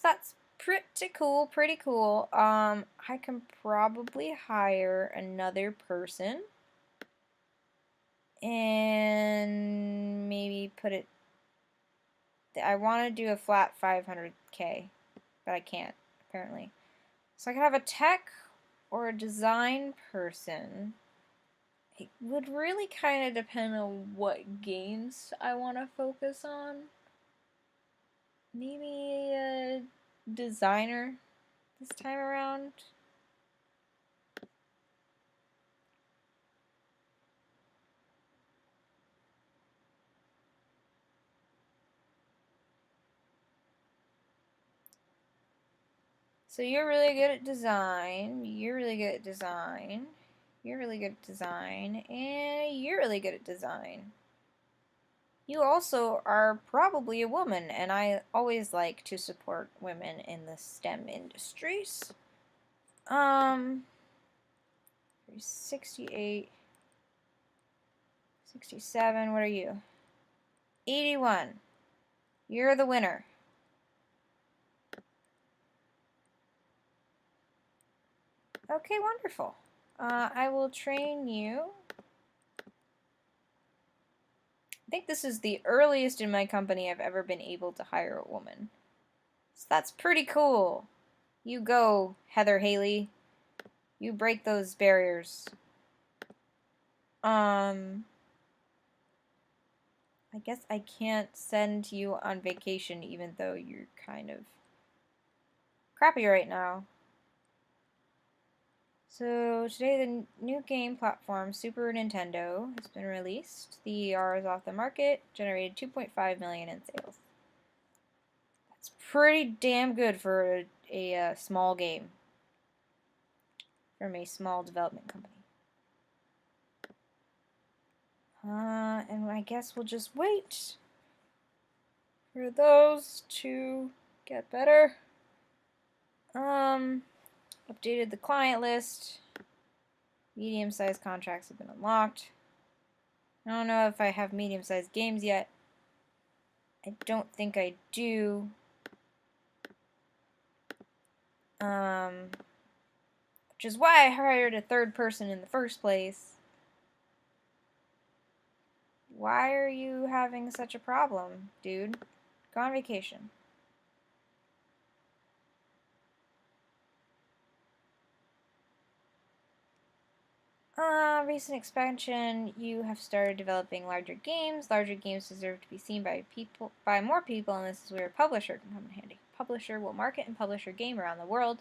that's pretty cool, pretty cool. I can probably hire another person and maybe put it, I want to do a flat 500K, but I can't, apparently. So I could have a tech or a design person. It would really kind of depend on what games I want to focus on. Maybe a designer this time around. So you're really good at design, you're really good at design, you're really good at design, and you're really good at design. You also are probably a woman, and I always like to support women in the STEM industries. 68, 67, what are you? 81. You're the winner. Okay, wonderful. I will train you. I think this is the earliest in my company I've ever been able to hire a woman. So that's pretty cool. You go, Heather Haley. You break those barriers. I guess I can't send you on vacation even though you're kind of crappy right now. So today the new game platform, Super Nintendo, has been released. The ER is off the market, generated 2.5 million in sales. That's pretty damn good for a small game from a small development company. And I guess we'll just wait for those to get better. Updated the client list. Medium-sized contracts have been unlocked. I don't know if I have medium-sized games yet. I don't think I do. Which is why I hired a third person in the first place. Why are you having such a problem, dude? Go on vacation. Recent expansion, you have started developing larger games. Larger games deserve to be seen by more people, and this is where a publisher can come in handy. Publisher will market and publish your game around the world.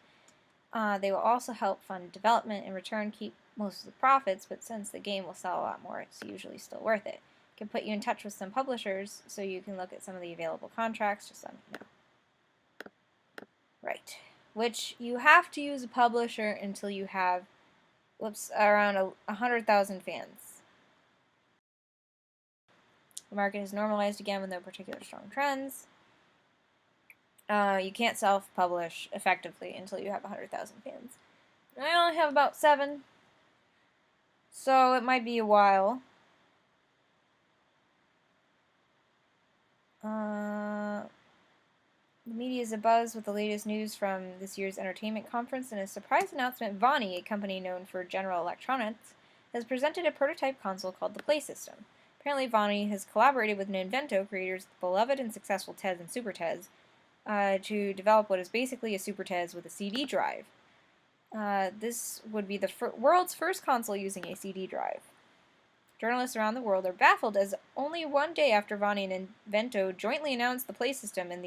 They will also help fund development. In return, keep most of the profits, but since the game will sell a lot more, it's usually still worth it. Can put you in touch with some publishers so you can look at some of the available contracts. Just let me know. Right. Which you have to use a publisher until you have around 100,000 fans. The market has normalized again with no particular strong trends. You can't self-publish effectively until you have 100,000 fans. I only have about 7, so it might be a while. The media is abuzz with the latest news from this year's entertainment conference. In a surprise announcement, Vonnie, a company known for general electronics, has presented a prototype console called the Play System. Apparently, Vonnie has collaborated with Ninvento, creators of the beloved and successful TES and Super TES, to develop what is basically a Super TES with a CD drive. This would be the world's first console using a CD drive. Journalists around the world are baffled as only one day after Vonnie and Ninvento jointly announced the Play System at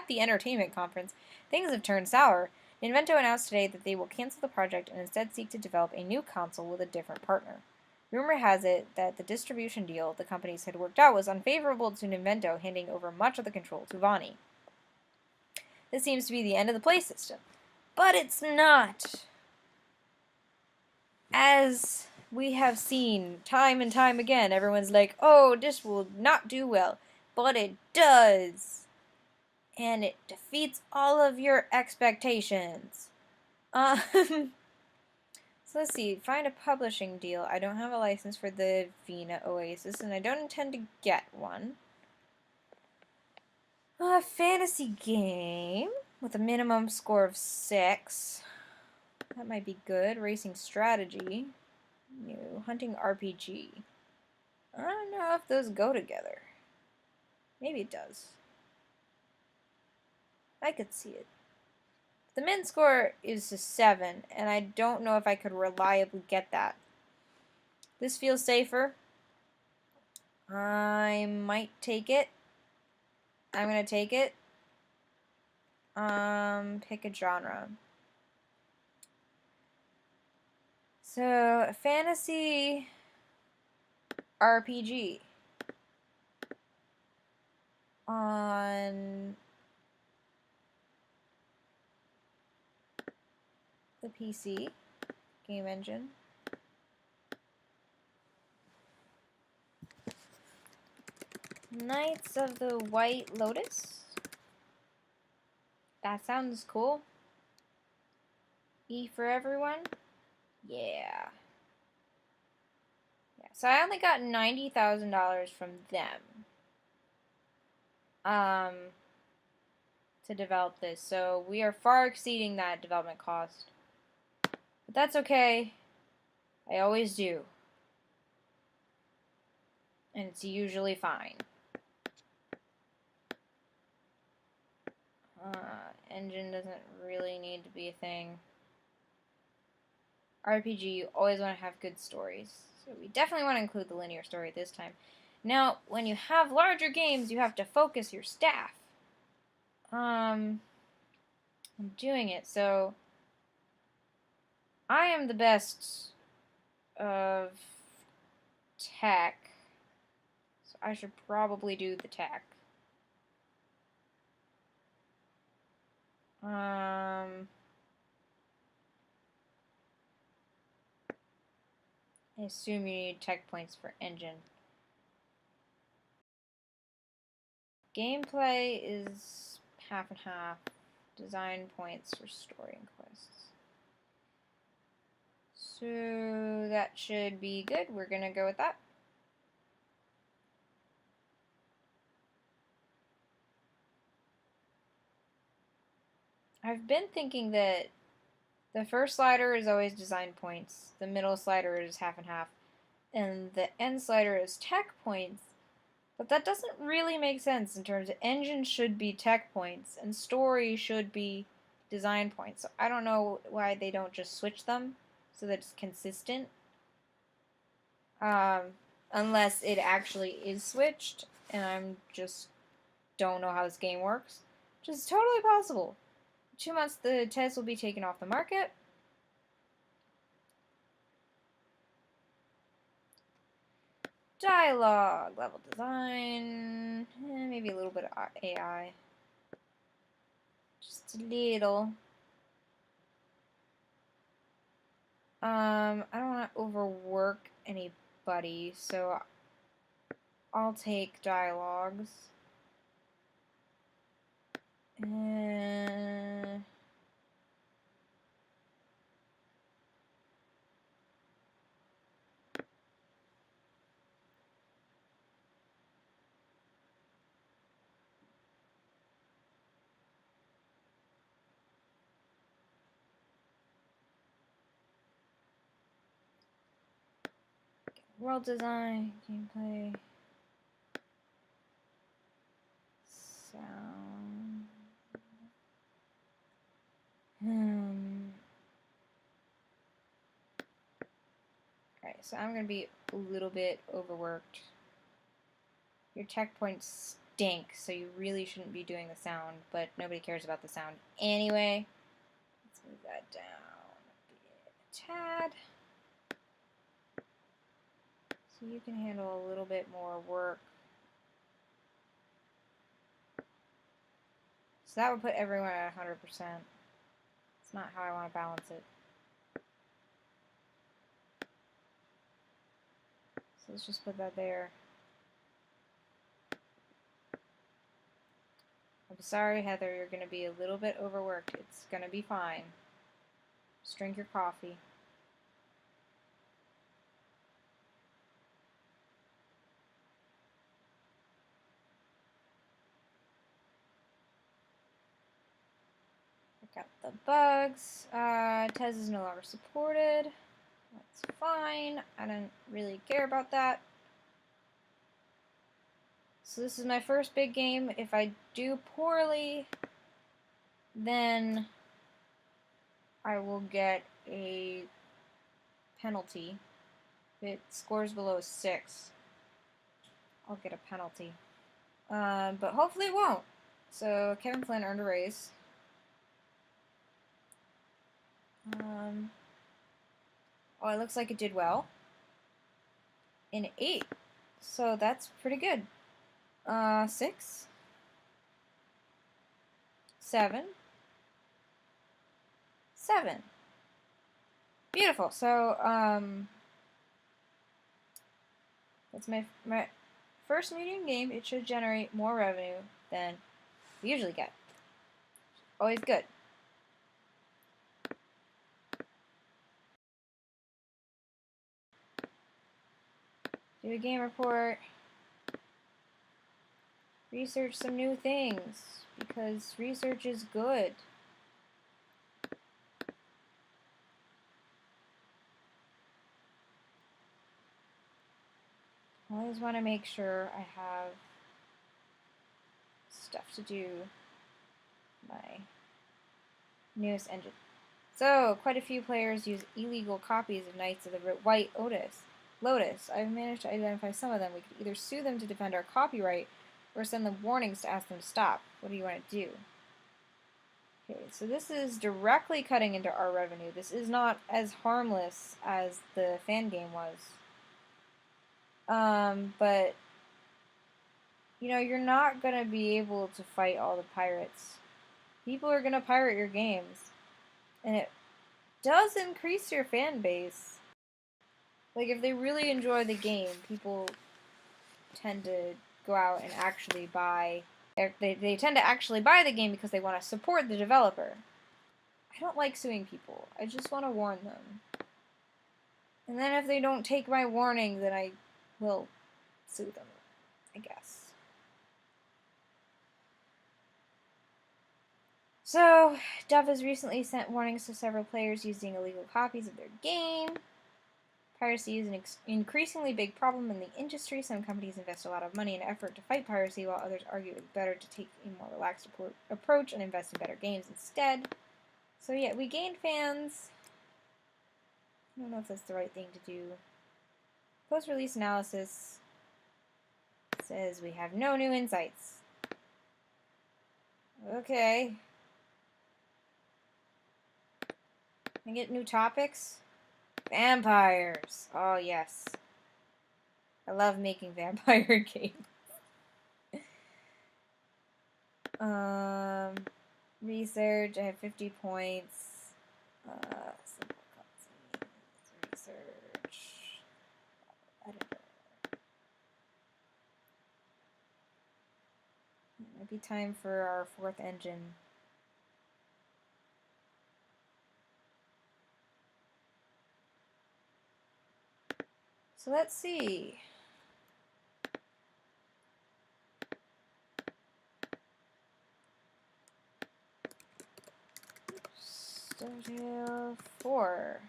the entertainment conference, things have turned sour. Ninvento announced today that they will cancel the project and instead seek to develop a new console with a different partner. Rumor has it that the distribution deal the companies had worked out was unfavorable to Ninvento, handing over much of the control to Vonnie. This seems to be the end of the Play System. But it's not. As we have seen time and time again, everyone's like, oh, this will not do well. But it does. And it defeats all of your expectations. So let's see. Find a publishing deal. I don't have a license for the Vina Oasis, and I don't intend to get one. A fantasy game with a minimum score of 6. That might be good. Racing strategy. New hunting RPG. I don't know if those go together. Maybe it does. I could see it. The min score is a 7, and I don't know if I could reliably get that. This feels safer. I might take it. I'm gonna take it. Pick a genre. So, a fantasy RPG on the PC game engine. Knights of the White Lotus. That sounds cool. E for everyone. Yeah. So I only got $90,000 from them to develop this. So we are far exceeding that development cost. But that's okay. I always do. And it's usually fine. Engine doesn't really need to be a thing. RPG, you always want to have good stories. So we definitely want to include the linear story this time. Now, when you have larger games, you have to focus your staff. I'm doing it, so I am the best of tech, so I should probably do the tech. I assume you need tech points for engine. Gameplay is half and half. Design points for story and quests. So that should be good. We're gonna go with that. I've been thinking that the first slider is always design points, the middle slider is half and half, and the end slider is tech points. But that doesn't really make sense in terms of engine should be tech points and story should be design points. So I don't know why they don't just switch them so that it's consistent. Unless it actually is switched and I'm just don't know how this game works, which is totally possible. 2 months the test will be taken off the market. Dialogue, level design, maybe a little bit of AI. Just a little. I don't want to overwork anybody, so I'll take dialogues. World design, gameplay, sound. Alright, so I'm going to be a little bit overworked. Your tech points stink, so you really shouldn't be doing the sound, but nobody cares about the sound anyway. Let's move that down a tad. So you can handle a little bit more work. So that would put everyone at 100%. It's not how I want to balance it. So let's just put that there. I'm sorry, Heather, you're going to be a little bit overworked. It's going to be fine. Just drink your coffee. Got the bugs. Tez is no longer supported. That's fine. I don't really care about that. So this is my first big game. If I do poorly, then I will get a penalty. If it scores below 6, I'll get a penalty. But hopefully it won't. So Kevin Flynn earned a raise. Oh, it looks like it did well. An 8. So that's pretty good. 6. 7. 7. Beautiful. So, that's my first medium game. It should generate more revenue than we usually get. Always good. Do a game report. Research some new things, because research is good. I always want to make sure I have stuff to do my newest engine. So, quite a few players use illegal copies of Knights of the White Lotus. I've managed to identify some of them. We could either sue them to defend our copyright, or send them warnings to ask them to stop. What do you want to do? Okay, so this is directly cutting into our revenue. This is not as harmless as the fan game was. But, you know, you're not going to be able to fight all the pirates. People are going to pirate your games. And it does increase your fan base. Like, if they really enjoy the game, people tend to go out and actually buy... They tend to actually buy the game because they want to support the developer. I don't like suing people. I just want to warn them. And then if they don't take my warning, then I will sue them, I guess. So, Dev has recently sent warnings to several players using illegal copies of their game. Piracy is an increasingly big problem in the industry. Some companies invest a lot of money and effort to fight piracy, while others argue it's better to take a more relaxed approach and invest in better games instead. So yeah, we gained fans. I don't know if that's the right thing to do. Post-release analysis says we have no new insights. Okay. Can I get new topics? Vampires. Oh, yes. I love making vampire games. Research. I have 50 points. Simple cutscenes. Research. Editor. It might be time for our 4th engine. So let's see. Studio 4.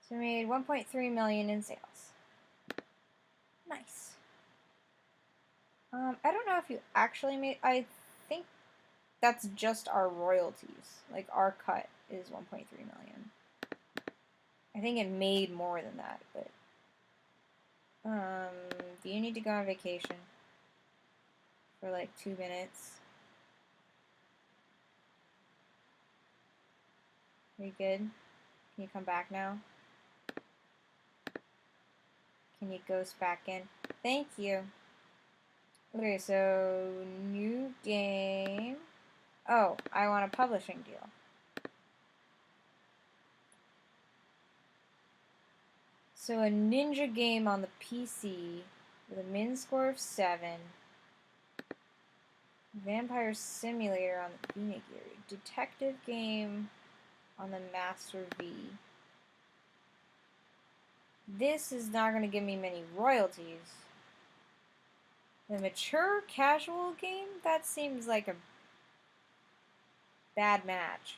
So we made 1.3 million in sales. Nice. I don't know if you actually made... I think that's just our royalties. Like, our cut is 1.3 million. I think it made more than that, but... do you need to go on vacation? For like 2 minutes? Are you good? Can you come back now? Can you ghost back in? Thank you. Okay, so new game. Oh, I want a publishing deal. So a ninja game on the PC with a min score of 7. Vampire Simulator on the Unigiri. Detective game on the Master V. This is not going to give me many royalties. The mature casual game? That seems like a bad match.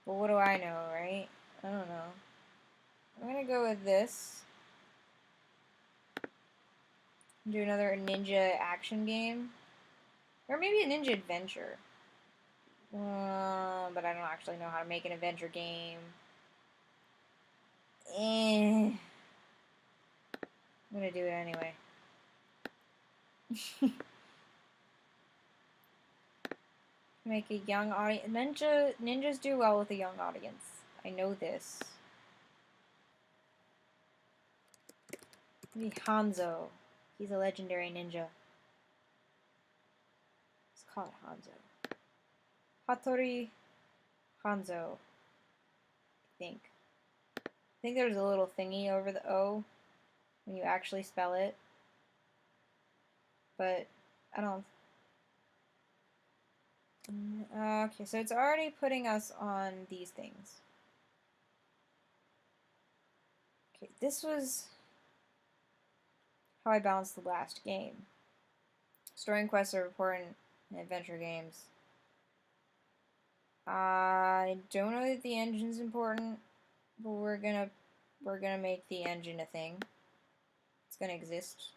But what do I know, right? I don't know. I'm going to go with this. Do another ninja action game. Or maybe a ninja adventure. But I don't actually know how to make an adventure game. I'm gonna do it anyway. Make a young audience. Ninjas do well with a young audience. I know this. Maybe Hanzo. He's a legendary ninja. Let's call it Hanzo. Hattori Hanzo. I think. I think there's a little thingy over the O when you actually spell it. But I don't. Okay, so it's already putting us on these things. Okay, this was how I balanced the last game. Story and quests are important in adventure games. I don't know that the engine's important, but we're gonna make the engine a thing. It's gonna exist.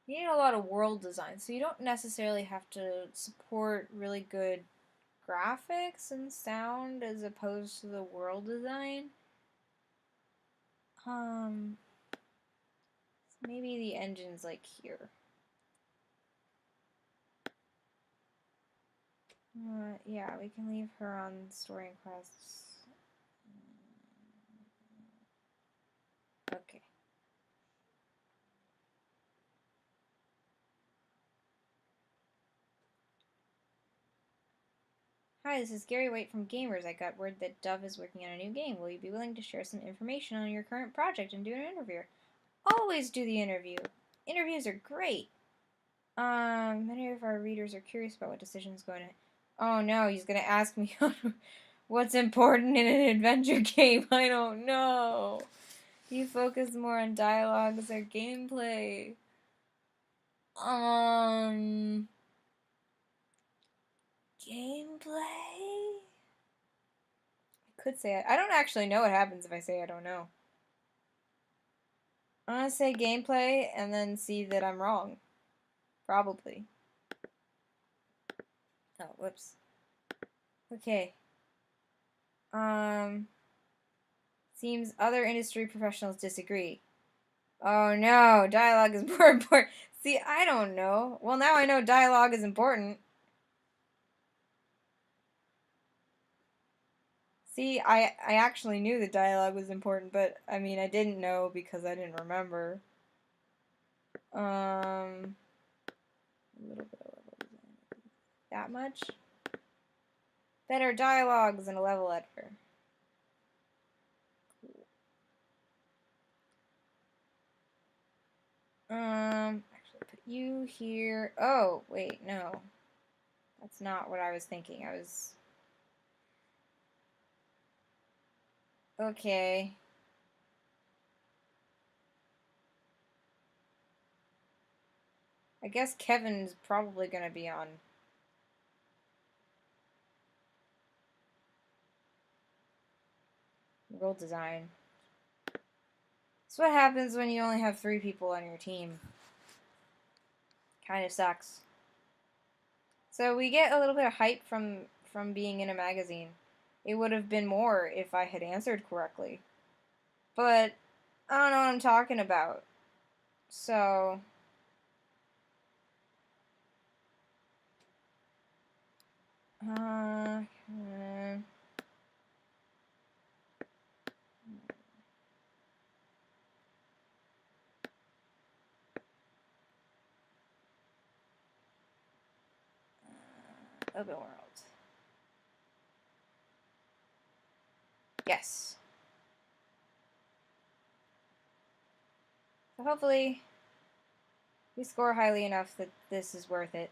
You need a lot of world design, so you don't necessarily have to support really good graphics and sound as opposed to the world design. Maybe the engine's like here. Yeah, we can leave her on story and quests. Okay. Hi, this is Gary White from Gamers. I got word that Dove is working on a new game. Will you be willing to share some information on your current project and do an interview? Always do the interview. Interviews are great. Many of our readers are curious about what decision's going to... Oh no, he's going to ask me what's important in an adventure game. I don't know. You focus more on dialogues or gameplay. Gameplay? I could say it. I don't actually know what happens if I say I don't know. I'm gonna say gameplay and then see that I'm wrong. Probably. Oh, whoops. Okay. Seems other industry professionals disagree. Oh no, dialogue is more important. See, I don't know. Well, now I know dialogue is important. See, I actually knew that dialogue was important, but I mean, I didn't know because I didn't remember. A little bit of level design. That much? Better dialogues and a level editor. Cool. Actually put you here. Oh, wait, no. That's not what I was thinking. I was... Okay. I guess Kevin's probably gonna be on world design. That's what happens when you only have 3 people on your team. Kind of sucks. So we get a little bit of hype from being in a magazine. It would have been more if I had answered correctly. But I don't know what I'm talking about. So open world. Yes. So hopefully We score highly enough that this is worth it.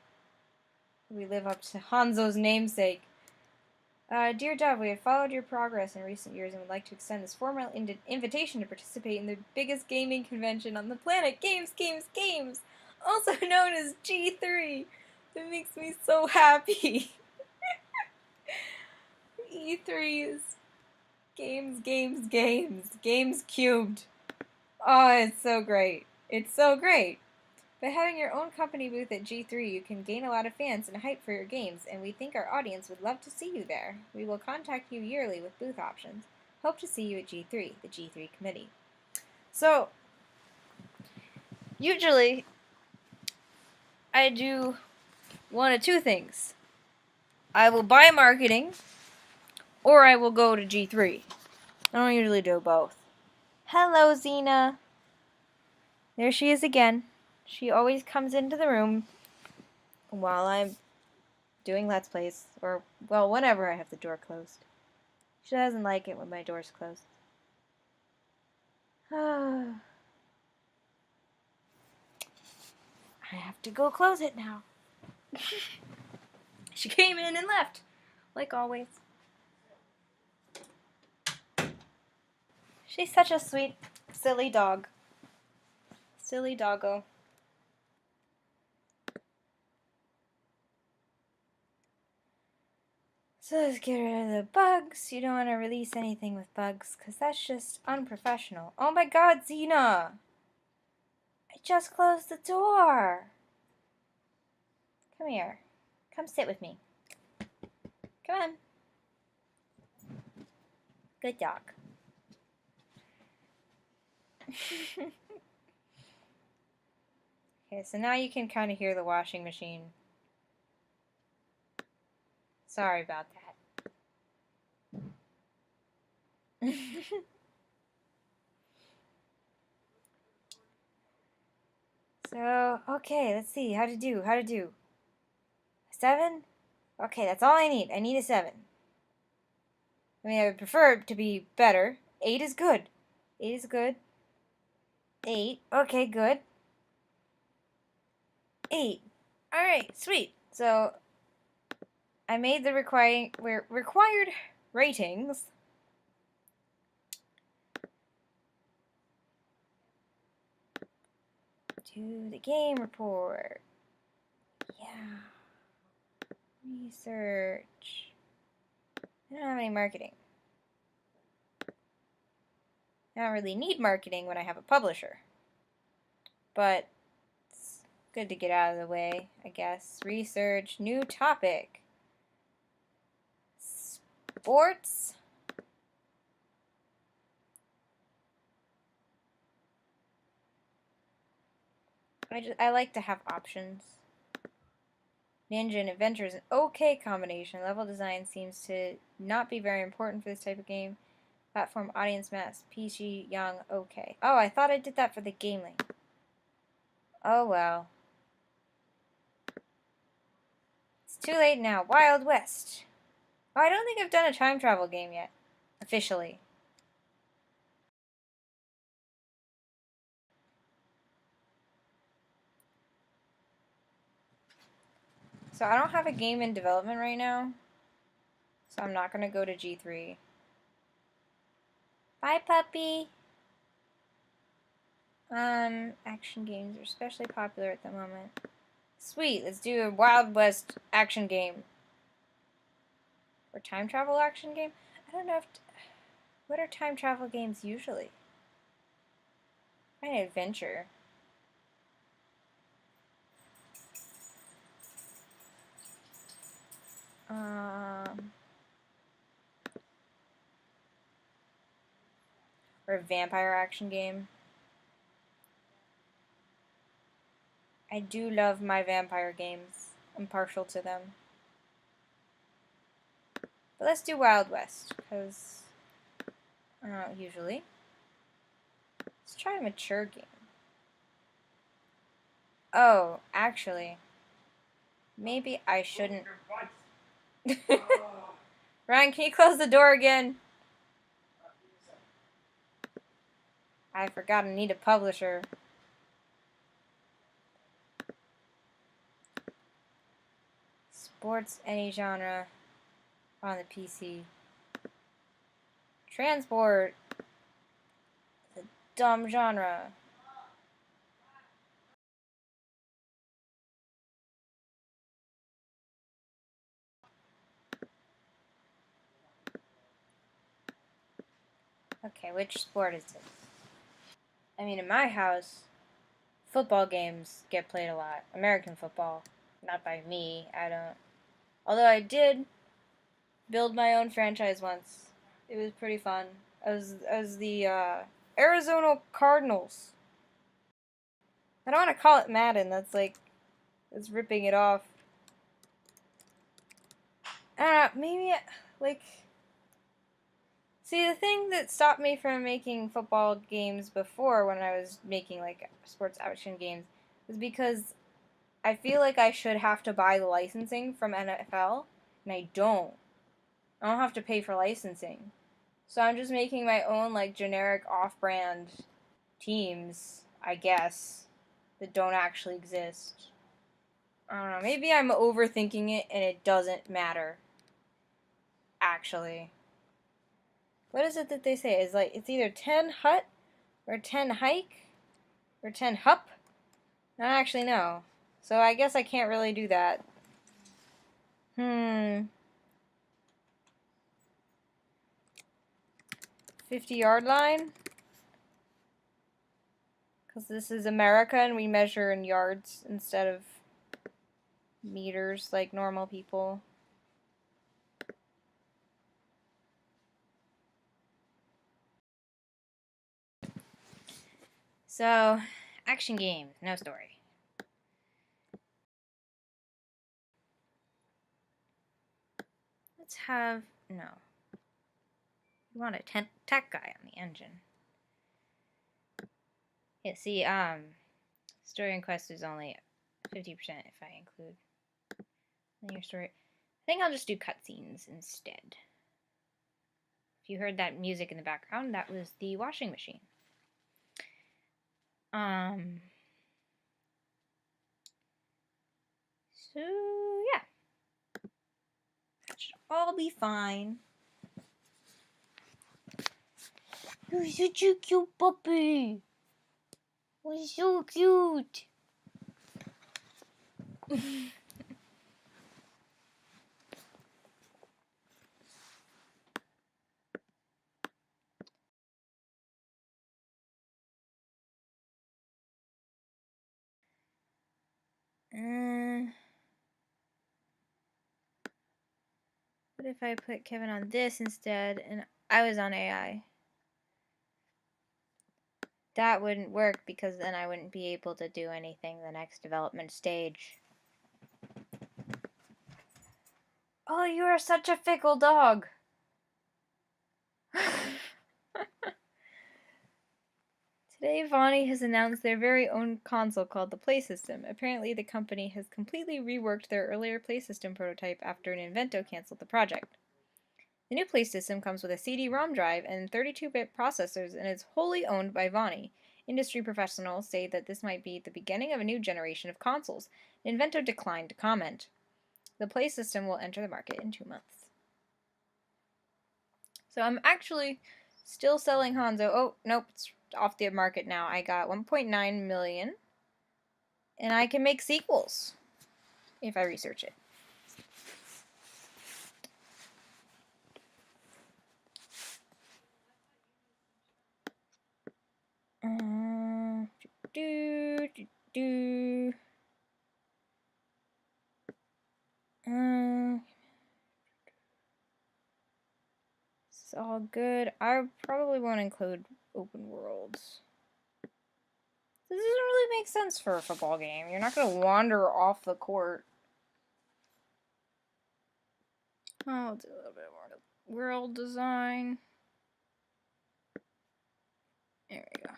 We live up to Hanzo's namesake. Dear Dove, we have followed your progress in recent years and would like to extend this formal invitation to participate in the biggest gaming convention on the planet, Games, also known as G3. It makes me so happy. E3 is games cubed. Oh, it's so great. It's so great. By having your own company booth at G3, you can gain a lot of fans and hype for your games, and we think our audience would love to see you there. We will contact you yearly with booth options. Hope to see you at G3, the G3 committee. So, usually, I do one of two things. I will buy marketing, or I will go to G3. I don't usually do both. Hello, Xena. There she is again. She always comes into the room while I'm doing Let's Plays, or, well, whenever I have the door closed. She doesn't like it when my door's closed. I have to go close it now. She came in and left, like always. She's such a sweet, silly dog. Silly doggo. So let's get rid of the bugs. You don't want to release anything with bugs, because that's just unprofessional. Oh my god, Xena! I just closed the door! Come here. Come sit with me. Come on. Good dog. Okay, so now you can kind of hear the washing machine. Sorry about that. So, okay, let's see. How to do? 7? Okay, that's all I need. I need a 7. I mean, I would prefer it to be better. 8 is good. 8 is good. 8. Okay, good. 8. Alright, sweet. So, I made the required ratings. To the game report. Yeah. Research. I don't have any marketing. I don't really need marketing when I have a publisher. But it's good to get out of the way, I guess. Research. New topic. Sports. I like to have options. Ninja and Adventure is an okay combination. Level design seems to not be very important for this type of game. Platform, audience mass, PC, young, okay. Oh, I thought I did that for the game link. Oh well. It's too late now. Wild West. Oh, I don't think I've done a time travel game yet. Officially. So I don't have a game in development right now. So I'm not going to go to G3. Bye, puppy. Action games are especially popular at the moment. Sweet, let's do a Wild West action game. Or time travel action game? I don't know if... What are time travel games usually? An adventure. Or a vampire action game. I do love my vampire games. I'm partial to them. But let's do Wild West, because usually. Let's try a mature game. Oh, actually, maybe I shouldn't. Ryan, can you close the door again? I forgot I need a publisher. Sports, any genre on the PC. Transport, the dumb genre. Okay, which sport is this? I mean, in my house, football games get played a lot. American football. Not by me, I don't. Although I did build my own franchise once. It was pretty fun. As the Arizona Cardinals. I don't want to call it Madden. That's ripping it off. I don't know. Maybe like. See, the thing that stopped me from making football games before, when I was making like sports action games, was because I feel like I should have to buy the licensing from NFL, and I don't. I don't have to pay for licensing. So I'm just making my own like generic off-brand teams, I guess, that don't actually exist. I don't know. Maybe I'm overthinking it and it doesn't matter. Actually. What is it that they say? It's either 10 hut or 10 hike or 10 hup? I don't actually know. So I guess I can't really do that. 50-yard line? Because this is America and we measure in yards instead of meters like normal people. So, action games, no story. Let's have, no. We want a tech guy on the engine. Yeah, see, story and quest is only 50% if I include linear story. I think I'll just do cutscenes instead. If you heard that music in the background, that was the washing machine. So, yeah. That should all be fine. You're such a cute puppy. You're so cute. What if I put Kevin on this instead and I was on AI? That wouldn't work because then I wouldn't be able to do anything the next development stage. Oh, you are such a fickle dog. Today, Vonnie has announced their very own console called the Play System. Apparently, the company has completely reworked their earlier Play System prototype after Invento canceled the project. The new Play System comes with a CD-ROM drive and 32-bit processors and is wholly owned by Vonnie. Industry professionals say that this might be the beginning of a new generation of consoles. Invento declined to comment. The Play System will enter the market in 2 months. So I'm actually still selling Hanzo. Oh, nope, it's off the market now. I got 1.9 million. And I can make sequels if I research it. It's all good. I probably won't include open worlds. This doesn't really make sense for a football game. You're not going to wander off the court. I'll do a little bit more world design. There we go.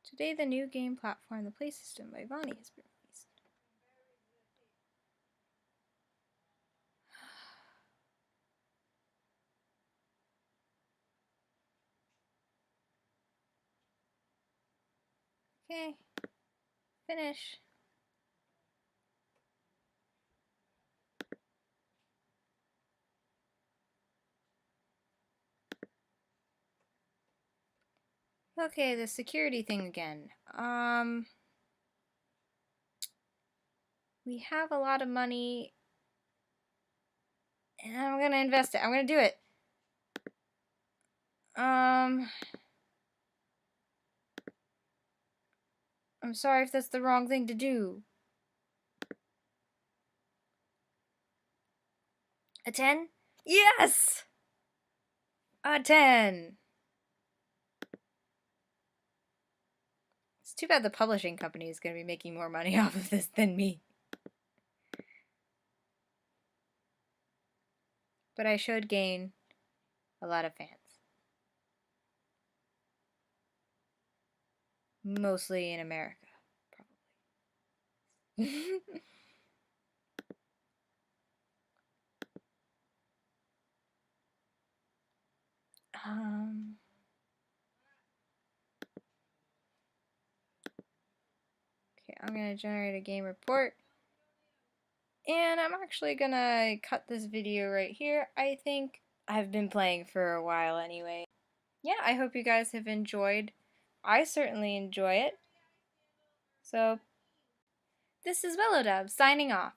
Today, the new game platform, the Play System by Vonnie, has been released. Okay. Finish. Okay, the security thing again. We have a lot of money, and I'm gonna invest it. I'm gonna do it. I'm sorry if that's the wrong thing to do. A 10? Yes! A 10! It's too bad the publishing company is going to be making more money off of this than me. But I should gain a lot of fans. Mostly in America, probably. Okay, I'm going to generate a game report. And I'm actually going to cut this video right here. I think I've been playing for a while anyway. Yeah, I hope you guys have enjoyed. I certainly enjoy it. So, this is Willow signing off.